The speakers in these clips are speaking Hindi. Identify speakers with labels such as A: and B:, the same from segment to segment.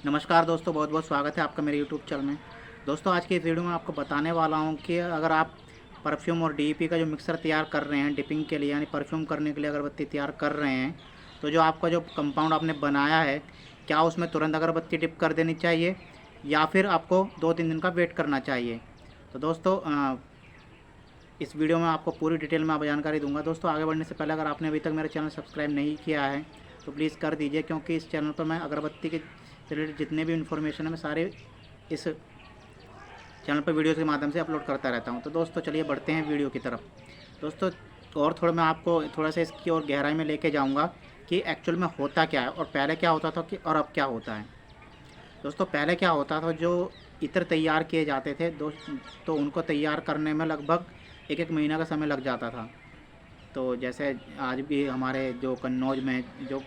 A: नमस्कार दोस्तों, बहुत बहुत स्वागत है आपका मेरे यूट्यूब चैनल में। दोस्तों, आज की इस वीडियो में आपको बताने वाला हूं कि अगर आप परफ्यूम और डीईपी का जो मिक्सर तैयार कर रहे हैं डिपिंग के लिए, यानी परफ्यूम करने के लिए अगरबत्ती तैयार कर रहे हैं, तो जो आपका जो कंपाउंड आपने बनाया है, क्या उसमें तुरंत अगरबत्ती डिप कर देनी चाहिए या फिर आपको 2-3 दिन का वेट करना चाहिए। तो दोस्तों, इस वीडियो में आपको पूरी डिटेल में आप जानकारी दूंगा। दोस्तों, आगे बढ़ने से पहले अगर आपने अभी तक मेरा चैनल सब्सक्राइब नहीं किया है तो प्लीज़ कर दीजिए, क्योंकि इस चैनल पर मैं अगरबत्ती के रिलेटेड जितने भी इन्फॉर्मेशन है मैं सारे इस चैनल पर वीडियो के माध्यम से अपलोड करता रहता हूं। तो दोस्तों, चलिए बढ़ते हैं वीडियो की तरफ। दोस्तों, और थोड़ा मैं आपको थोड़ा सा इसकी और गहराई में लेके जाऊंगा कि एक्चुअल में होता क्या है और पहले क्या होता था कि और अब क्या होता है। दोस्तों, पहले क्या होता था, जो इत्र तैयार किए जाते थे तो उनको तैयार करने में लगभग एक महीना का समय लग जाता था। तो जैसे आज भी हमारे जो कन्नौज में जो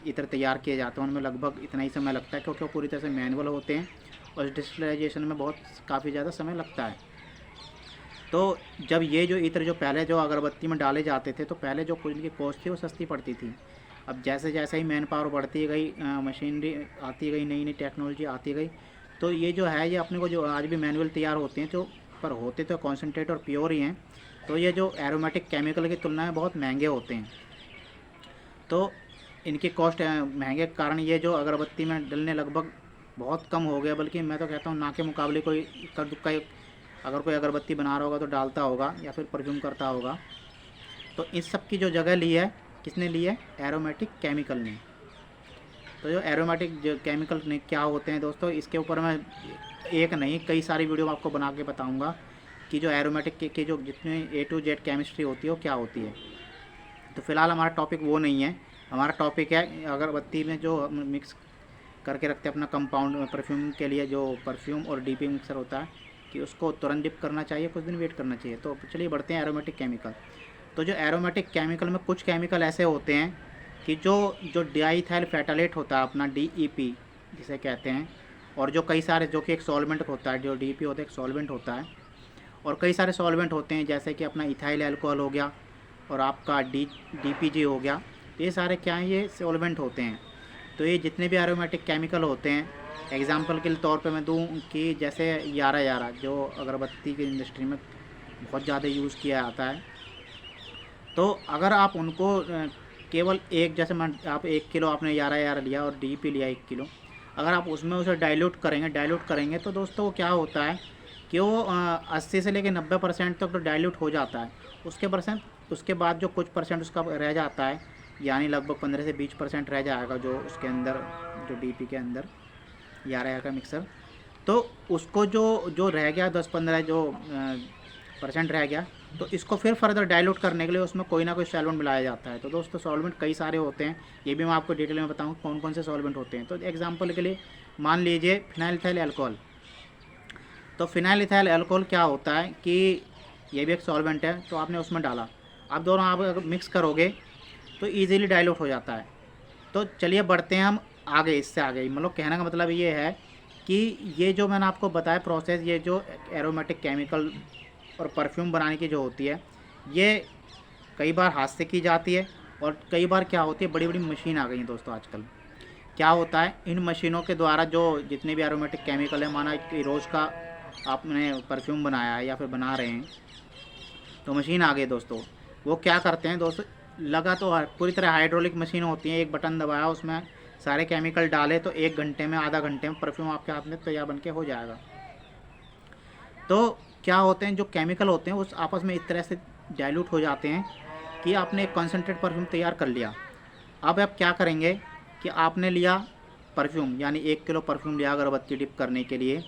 A: इत्र तैयार किए जाते हैं उनमें लगभग इतना ही समय लगता है, क्योंकि वो पूरी तरह से मैनुअल होते हैं और डिजिटलाइजेशन में काफ़ी ज़्यादा समय लगता है। तो जब ये जो इत्र जो पहले जो अगरबत्ती में डाले जाते थे, तो पहले जो कुछ इनकी कॉस्ट थी वो सस्ती पड़ती थी। अब जैसे जैसे ही मैन पावर बढ़ती गई, मशीनरी आती गई, नई नई टेक्नोलॉजी आती गई, तो ये जो है ये अपने को जो आज भी मैनुअल तैयार होते हैं, जो पर होते तो कॉन्सेंट्रेट और प्योर ही हैं, तो ये जो एरोमेटिक केमिकल की तुलना में बहुत महंगे होते हैं। तो इनकी कॉस्ट महंगे के कारण ये जो अगरबत्ती में डलने लगभग बहुत कम हो गया, बल्कि मैं तो कहता हूँ ना के मुकाबले कोई इक्का दुक्का अगर कोई अगरबत्ती बना रहा होगा तो डालता होगा या फिर परफ्यूम करता होगा। तो इस सब की जो जगह ली है, किसने ली है? एरोमेटिक केमिकल ने। तो जो एरोमेटिक जो केमिकल ने क्या होते हैं दोस्तों, इसके ऊपर मैं एक नहीं कई सारी वीडियो आपको बना के बताऊँगा कि जो एरोमेटिक के जो जितने A to Z केमिस्ट्री होती है वो क्या होती है। तो फ़िलहाल हमारा टॉपिक वो नहीं है, हमारा टॉपिक है अगरबत्ती में जो हम मिक्स करके रखते हैं अपना कंपाउंड में परफ्यूम के लिए, जो परफ्यूम और डीपी मिक्सर होता है, कि उसको तुरंत डिप करना चाहिए, कुछ दिन वेट करना चाहिए। तो चलिए बढ़ते हैं एरोमेटिक केमिकल। तो जो एरोमेटिक केमिकल में कुछ केमिकल ऐसे होते हैं कि जो जो डाईइथाइल फेटालेट होता है अपना DEP जिसे कहते हैं, और जो कई सारे जो कि एक सॉल्वेंट होता है, जो DEP होता है एक सॉल्वेंट होता है, और कई सारे सॉल्वेंट होते हैं जैसे कि अपना इथाइल अल्कोहल हो गया और आपका DPG हो गया। ये सारे क्या हैं? ये सॉल्वेंट होते हैं। तो ये जितने भी एरोमेटिक केमिकल होते हैं, एग्जांपल के तौर पे मैं दूं कि जैसे यारा यारा जो अगरबत्ती की इंडस्ट्री में बहुत ज़्यादा यूज़ किया जाता है, तो अगर आप उनको केवल एक जैसे मैं आप 1 किलो आपने यारा यारा लिया और DEP लिया 1 किलो, अगर आप उसमें उसे डाइल्यूट करेंगे तो दोस्तों वो क्या होता है कि वो 80 से लेकर 90% तक तो डाइल्यूट हो जाता है। उसके बाद जो कुछ परसेंट उसका रह जाता है, यानी लगभग 15 से 20% रह जाएगा जो उसके अंदर, जो DP के अंदर यारा यारा का मिक्सर, तो उसको जो जो रह गया 10-15 जो परसेंट रह गया, तो इसको फिर फर्दर डाइल्यूट करने के लिए उसमें कोई ना कोई सॉल्वेंट मिलाया जाता है। तो दोस्तों, सॉल्वेंट कई सारे होते हैं, ये भी मैं आपको डिटेल में बताऊँगा कौन कौन से सॉल्वेंट होते हैं। तो एग्जाम्पल के लिए मान लीजिए फिनाइल इथाइल अल्कोहल। तो फिनाइल इथाइल अल्कोहल क्या होता है कि ये भी एक सॉल्वेंट है, तो आपने उसमें डाला, अब दोनों आप अगर मिक्स करोगे तो ईज़िली डाइल्यूट हो जाता है। तो चलिए बढ़ते हैं हम आगे, इससे आगे, मतलब कहने का मतलब ये है कि ये जो मैंने आपको बताया प्रोसेस, ये जो एरोमेटिक केमिकल और परफ्यूम बनाने की जो होती है, ये कई बार हाथ से की जाती है और कई बार क्या होती है, बड़ी बड़ी मशीन आ गई हैं दोस्तों आजकल। क्या होता है, इन मशीनों के द्वारा जो जितने भी एरोमेटिक केमिकल है, माना कि रोज़ का आपने परफ्यूम बनाया है या फिर बना रहे हैं, तो मशीन आ गई दोस्तों। वो क्या करते हैं दोस्तों, लगा तो पूरी तरह हाइड्रोलिक मशीन होती है, एक बटन दबाया, उसमें सारे केमिकल डाले, तो 1 घंटे में, आधा घंटे में परफ्यूम आपके हाथ में तैयार बन के हो जाएगा। तो क्या होते हैं, जो केमिकल होते हैं उस आपस में इस तरह से डाइल्यूट हो जाते हैं कि आपने एक कॉन्सेंट्रेट परफ्यूम तैयार कर लिया। अब आप क्या करेंगे कि आपने लिया परफ्यूम, यानी 1 किलो परफ्यूम लिया अगरबत्ती डिप करने के लिए,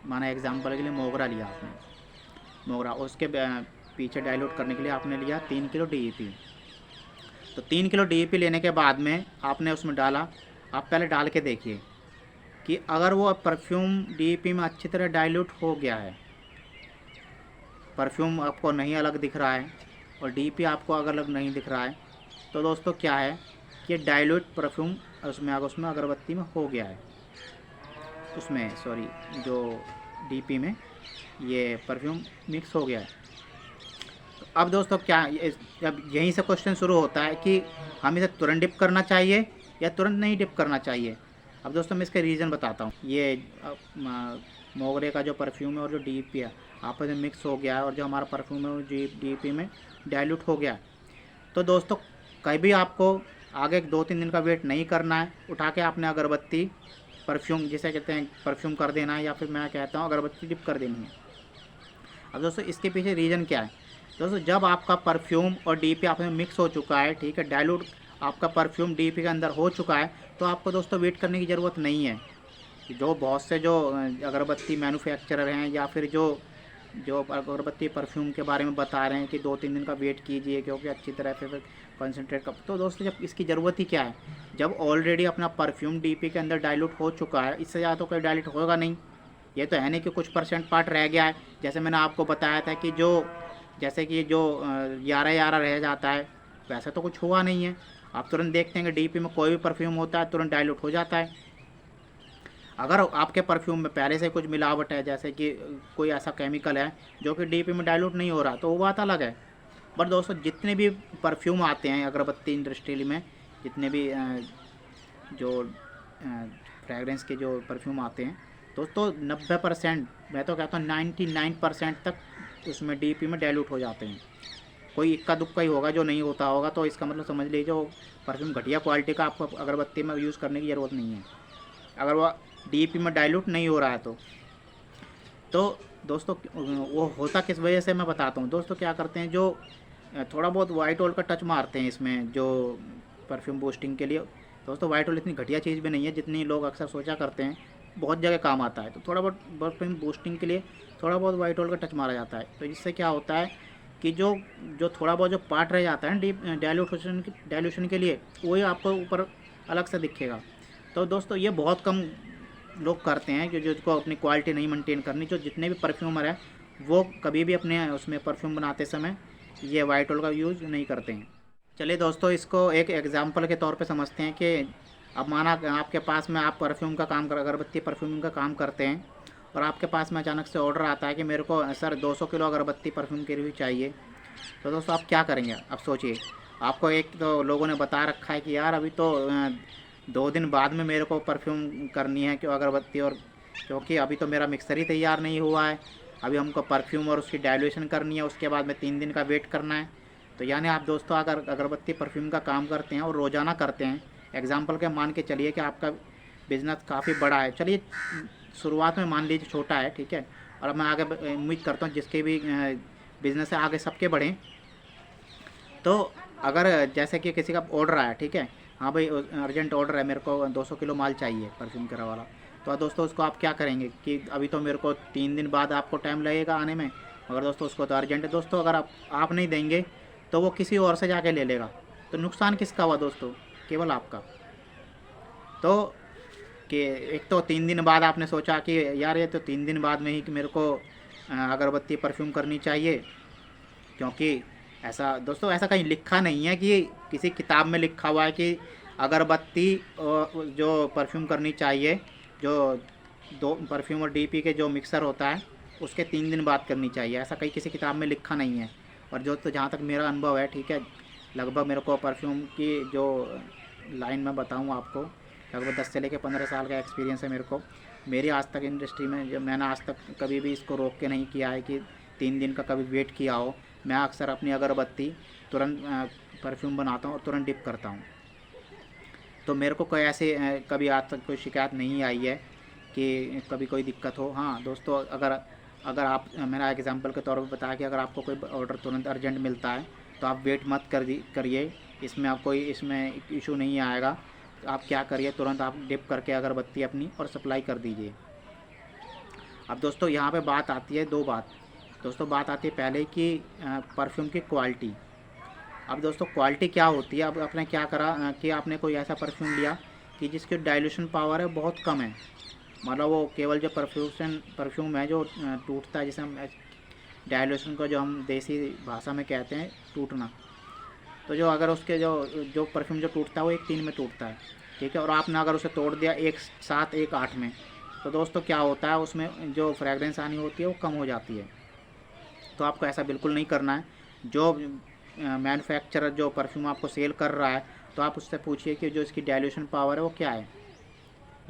A: माना एग्जांपल के लिए मोगरा लिया आपने, मोगरा, उसके पीछे डाइल्यूट करने के लिए आपने लिया 3 किलो DEP। तो 3 किलो DEP लेने के बाद में आपने उसमें डाला। आप पहले डाल के देखिए कि अगर वो परफ्यूम DEP में अच्छी तरह डाइल्यूट हो गया है, परफ्यूम आपको नहीं अलग दिख रहा है और DEP आपको अगर अलग नहीं दिख रहा है, तो दोस्तों क्या है कि डाइल्यूट परफ्यूम उसमें अगरबत्ती में हो गया है, उसमें सॉरी जो DEP में ये परफ्यूम मिक्स हो गया है। तो अब दोस्तों क्या, अब यहीं से क्वेश्चन शुरू होता है कि हम इसे तुरंत डिप करना चाहिए या तुरंत नहीं डिप करना चाहिए। अब दोस्तों मैं इसका रीज़न बताता हूँ। ये मोगरे का जो परफ्यूम है और जो डीपी है आपस में मिक्स हो गया है और जो हमारा परफ्यूम है वो डीपी में डाइल्यूट हो गया है। तो दोस्तों कभी आपको आगे 2-3 दिन का वेट नहीं करना है, उठा के आपने अगरबत्ती परफ्यूम जिसे कहते हैं परफ्यूम कर देना है, या फिर मैं कहता हूँ अगरबत्ती डिप कर देनी है। अब दोस्तों इसके पीछे रीज़न क्या है? दोस्तों जब आपका परफ्यूम और डीपी आपस में मिक्स हो चुका है, ठीक है, डाइल्यूट आपका परफ्यूम डीपी के अंदर हो चुका है, तो आपको दोस्तों वेट करने की ज़रूरत नहीं है। जो बहुत से जो अगरबत्ती मैन्युफैक्चरर हैं या फिर जो जो अगरबत्ती परफ्यूम के बारे में बता रहे हैं कि 2-3 दिन का वेट कीजिए क्योंकि अच्छी तरह से फिर कंसनट्रेट कर, तो दोस्तों जब इसकी ज़रूरत ही क्या है, जब ऑलरेडी अपना परफ्यूम डीपी के अंदर डाइल्यूट हो चुका है, इससे ज़्यादा तो कोई डाइल्यूट होगा नहीं। ये तो है नहीं कि कुछ परसेंट पार्ट रह गया है, जैसे मैंने आपको बताया था कि जैसे कि जो 11-11 रह जाता है, वैसा तो कुछ हुआ नहीं है। आप तुरंत देखते हैं कि डीपी में कोई भी परफ्यूम होता है तुरंत डाइल्यूट हो जाता है। अगर आपके परफ्यूम में पहले से कुछ मिलावट है, जैसे कि कोई ऐसा केमिकल है जो कि डीपी में डाइल्यूट नहीं हो रहा, तो वो बात अलग है। बट दोस्तों जितने भी परफ्यूम आते हैं अगरबत्ती इंडस्ट्री में, जितने भी जो फ्रेगरेंस के जो परफ्यूम आते हैं दोस्तों, 90%, मैं तो कहता हूँ 99% तक उसमें डीपी में डाइल्यूट हो जाते हैं। कोई इक्का दुक्का ही होगा जो नहीं होता होगा, तो इसका मतलब समझ लीजिए वो परफ्यूम घटिया क्वालिटी का आपको अगरबत्ती में यूज़ करने की ज़रूरत नहीं है, अगर वो डीपी में डाइल्यूट नहीं हो रहा है तो दोस्तों वो होता किस वजह से मैं बताता हूँ। दोस्तों क्या करते हैं, जो थोड़ा बहुत वाइट ऑयल का टच मारते हैं इसमें जो परफ्यूम बूस्टिंग के लिए। दोस्तों वाइट ऑयल इतनी घटिया चीज़ भी नहीं है जितनी लोग अक्सर सोचा करते हैं, बहुत जगह काम आता है। तो थोड़ा बहुत परफ्यूम बूस्टिंग के लिए थोड़ा बहुत वाइट ऑयल का टच मारा जाता है, तो इससे क्या होता है कि जो जो थोड़ा बहुत जो पार्ट रह जाता है डाइल्यूशन के लिए, वही आपको ऊपर अलग से दिखेगा। तो दोस्तों ये बहुत कम लोग करते हैं कि जिसको अपनी क्वालिटी नहीं मेंटेन करनी। जो जितने भी परफ्यूमर हैं वो कभी भी अपने उसमें परफ्यूम बनाते समय ये वाइट ऑयल का यूज़ नहीं करते हैं। चलिए दोस्तों इसको एक एग्जांपल के तौर पे समझते हैं कि अब माना आपके पास में आप परफ्यूम का काम कर अगरबत्ती परफ्यूम का काम करते हैं और आपके पास में अचानक से ऑर्डर आता है कि मेरे को सर 200 किलो अगरबत्ती परफ्यूम की रिव्यू चाहिए। तो दोस्तों आप क्या करेंगे? अब सोचिए, आपको एक तो लोगों ने बता रखा है कि यार अभी तो 2 दिन बाद में मेरे को परफ्यूम करनी है क्यों अगरबत्ती, और क्योंकि अभी तो मेरा मिक्सर ही तैयार नहीं हुआ है, अभी हमको परफ्यूम और उसकी डाइल्यूशन करनी है, उसके बाद में 3 दिन का वेट करना है। तो यानी आप दोस्तों अगर अगरबत्ती परफ्यूम का काम करते हैं और रोज़ाना करते हैं, एग्जांपल के मान के चलिए कि आपका बिज़नेस काफ़ी बड़ा है, चलिए शुरुआत में मान लीजिए छोटा है, ठीक है, और मैं आगे उम्मीद करता हूँ जिसके भी बिज़नेस है आगे सबके बढ़ें। तो अगर जैसे कि किसी का ऑर्डर आया, ठीक है, हाँ भाई अर्जेंट ऑर्डर है, मेरे को 200 किलो माल चाहिए परफ्यूम करा वाला, तो दोस्तों उसको आप क्या करेंगे कि अभी तो मेरे को 3 दिन बाद आपको टाइम लगेगा आने में, मगर दोस्तों उसको तो अर्जेंट है। दोस्तों अगर आप नहीं देंगे तो वो किसी और से जाके ले लेगा, तो नुकसान किसका हुआ दोस्तों? केवल आपका। तो कि एक तो 3 दिन बाद आपने सोचा कि यार ये तो 3 दिन बाद में ही कि मेरे को अगरबत्ती परफ्यूम करनी चाहिए, क्योंकि ऐसा दोस्तों ऐसा कहीं लिखा नहीं है कि किसी किताब में लिखा हुआ है कि अगरबत्ती जो परफ्यूम करनी चाहिए, जो दो परफ्यूम और डीपी के जो मिक्सर होता है उसके 3 दिन बाद करनी चाहिए, ऐसा कहीं किसी किताब में लिखा नहीं है। और जो तो जहाँ तक मेरा अनुभव है, ठीक है, लगभग मेरे को परफ्यूम की जो लाइन में बताऊँ आपको, लगभग 10 से लेकर 15 साल का एक्सपीरियंस है मेरे को। मेरी आज तक इंडस्ट्री में जब मैंने आज तक कभी भी इसको रोक के नहीं किया है कि 3 दिन का कभी वेट किया हो। मैं अक्सर अपनी अगरबत्ती तुरंत परफ्यूम बनाता हूँ और तुरंत डिप करता हूँ, तो मेरे को कोई ऐसे कभी आज तक कोई शिकायत नहीं आई है कि कभी कोई दिक्कत हो। हाँ दोस्तों अगर अगर आप मेरा एग्जांपल के तौर पर बताया कि अगर आपको कोई ऑर्डर तुरंत अर्जेंट मिलता है तो आप वेट मत करिए, इसमें आप कोई इसमें इशू नहीं आएगा। तो आप क्या करिए, तुरंत आप डिप करके अगरबत्ती अपनी और सप्लाई कर दीजिए। अब दोस्तों यहाँ पे बात आती है दो बात। दोस्तों बात आती है पहले कि परफ्यूम की क्वालिटी। अब दोस्तों क्वालिटी क्या होती है? अब आपने क्या करा कि आपने कोई ऐसा परफ्यूम लिया कि जिसकी डाइल्यूशन पावर है बहुत कम है, मतलब वो केवल जो परफ्यूम है जो टूटता है, जिसे हम डाइल्यूशन को जो हम देसी भाषा में कहते हैं टूटना, तो जो अगर उसके जो परफ्यूम जो टूटता है वो 1-3 में टूटता है, ठीक है, और आपने अगर उसे तोड़ दिया 1-7 1-8 में, तो दोस्तों क्या होता है उसमें जो फ्रेगरेंस आनी होती है वो कम हो जाती है। तो आपको ऐसा बिल्कुल नहीं करना है। जो मैन्युफैक्चरर जो परफ्यूम आपको सेल कर रहा है, तो आप उससे पूछिए कि जो इसकी डाइल्यूशन पावर है वो क्या है,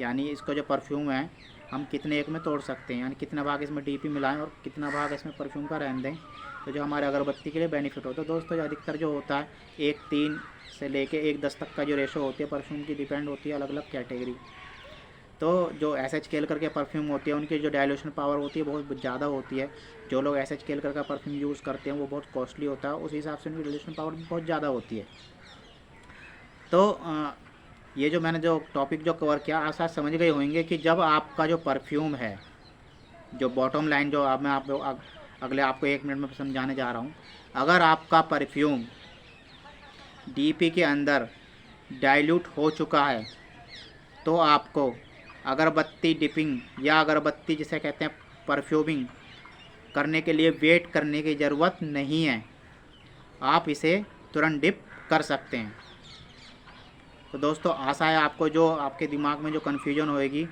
A: यानी इसका जो परफ्यूम है हम कितने एक में तोड़ सकते हैं, यानी कितना भाग इसमें डीपी मिलाएं और कितना भाग इसमें परफ्यूम का रहने दें, तो जो हमारे अगरबत्ती के लिए बेनिफिट होता है। दोस्तों अधिकतर जो होता है 1:3 से लेके 1:10 तक का जो रेशो होती है परफ्यूम की, डिपेंड होती है अलग अलग कैटेगरी। तो जो SH केलकर के परफ्यूम होती है उनकी जो डाइल्यूशन पावर होती है बहुत ज़्यादा होती है। जो लोग SH केलकर का परफ्यूम यूज़ करते हैं वो बहुत कॉस्टली होता है, उस हिसाब से उनकी डाइल्यूशन पावर भी बहुत ज़्यादा होती है। तो ये जो मैंने जो टॉपिक जो कवर किया, आशा समझ गए होंगे कि जब आपका जो परफ्यूम है, जो बॉटम लाइन जो अब मैं अगले आपको 1 मिनट में समझाने जा रहा हूँ, अगर आपका परफ्यूम DP के अंदर डाइल्यूट हो चुका है तो आपको अगरबत्ती डिपिंग या अगरबत्ती जिसे कहते हैं परफ्यूमिंग करने के लिए वेट करने की ज़रूरत नहीं है, आप इसे तुरंत डिप कर सकते हैं। तो दोस्तों आशा है आपको जो आपके दिमाग में जो कन्फ्यूजन होएगी,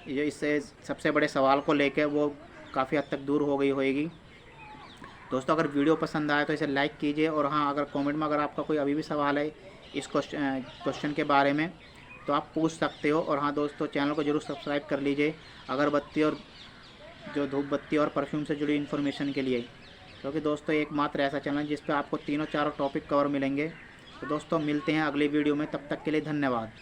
A: जो इससे सबसे बड़े सवाल को लेकर वो काफ़ी हद तक दूर हो गई होएगी। दोस्तों अगर वीडियो पसंद आए तो इसे लाइक कीजिए, और हाँ अगर कमेंट में अगर आपका कोई अभी भी सवाल है इस क्वेश्चन के बारे में तो आप पूछ सकते हो। और हाँ दोस्तों चैनल को जरूर सब्सक्राइब कर लीजिए अगरबत्ती और जो धूप बत्ती और परफ्यूम से जुड़ी इन्फॉर्मेशन के लिए, क्योंकि दोस्तों एकमात्र ऐसा चैनल जिस पे आपको तीनों चारों टॉपिक कवर मिलेंगे। तो दोस्तों मिलते हैं अगली वीडियो में, तब तक के लिए धन्यवाद।